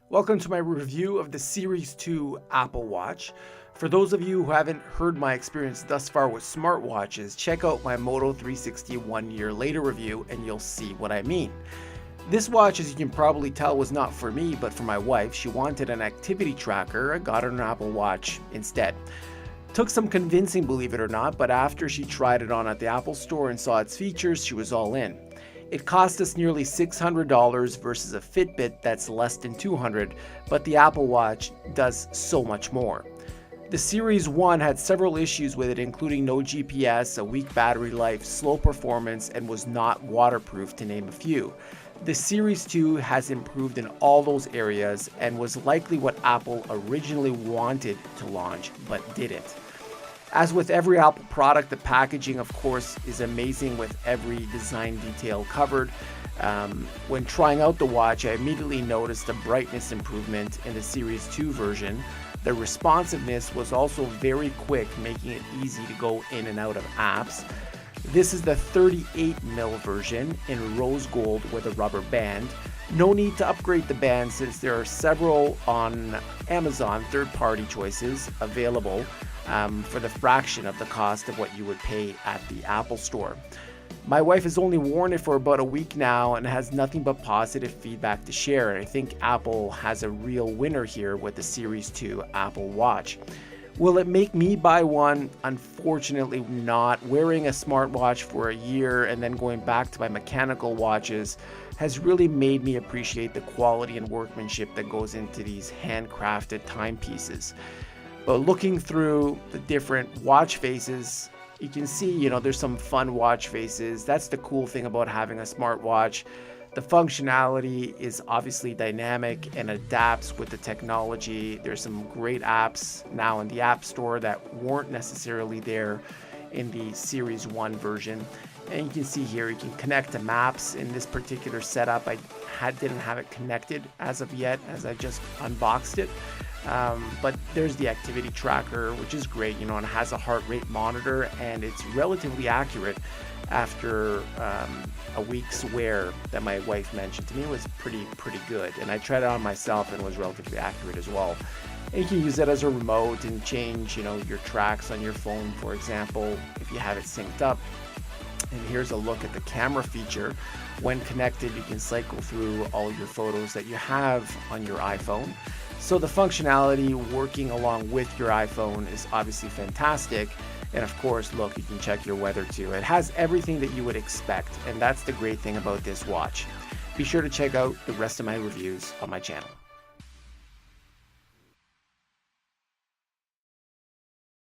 Welcome to my review of the Series 2 Apple Watch. For those of you who haven't heard my experience thus far with smartwatches, check out my Moto 360 1 year later review and you'll see what I mean. This watch, as you can probably tell, was not for me, but for my wife. She wanted an activity tracker. I got her an Apple Watch instead. Took some convincing, believe it or not, but after she tried it on at the Apple Store and saw its features, she was all in. It cost us nearly $600 versus a Fitbit that's less than $200, but the Apple Watch does so much more. The Series 1 had several issues with it, including no GPS, a weak battery life, slow performance, and was not waterproof, to name a few. The Series 2 has improved in all those areas and was likely what Apple originally wanted to launch, but didn't. As with every Apple product, the packaging, of course, is amazing with every design detail covered. When trying out the watch, I immediately noticed a brightness improvement in the Series 2 version. The responsiveness was also very quick, making it easy to go in and out of apps. This is the 38mm version in rose gold with a rubber band. No need to upgrade the band since there are several on Amazon third-party choices available for the fraction of the cost of what you would pay at the Apple Store. My wife has only worn it for about a week now and has nothing but positive feedback to share. And I think Apple has a real winner here with the Series 2 Apple Watch. Will it make me buy one? Unfortunately not. Wearing a smartwatch for a year and then going back to my mechanical watches has really made me appreciate the quality and workmanship that goes into these handcrafted timepieces. But looking through the different watch faces, you can see, there's some fun watch faces. That's the cool thing about having a smartwatch. The functionality is obviously dynamic and adapts with the technology. There's some great apps now in the App Store that weren't necessarily there in the Series 1 version. And you can see here, you can connect to maps. In this particular setup, I didn't have it connected as of yet, as I just unboxed it. But there's the activity tracker, which is great, and it has a heart rate monitor, and it's relatively accurate after a week's wear that my wife mentioned to me was pretty good. And I tried it on myself and it was relatively accurate as well. And you can use it as a remote and change, your tracks on your phone, for example, if you have it synced up. And here's a look at the camera feature. When connected, you can cycle through all your photos that you have on your iPhone. So the functionality working along with your iPhone is obviously fantastic. And of course, look, you can check your weather too. It has everything that you would expect, and that's the great thing about this watch. Be sure to check out the rest of my reviews on my channel.